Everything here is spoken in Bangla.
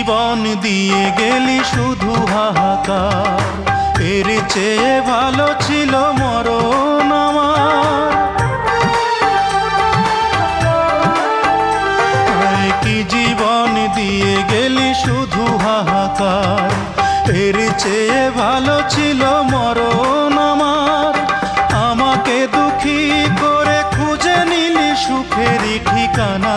জীবন দিয়ে গেলি শুধু হাহাকার, এর চেয়ে ভালো ছিল মরণ আমার। কি জীবন দিয়ে গেলি শুধু হাহাকার, এর চেয়ে ভালো ছিল মরণ আমার। আমাকে দুঃখী করে খুঁজে নিলি সুখেরই ঠিকানা।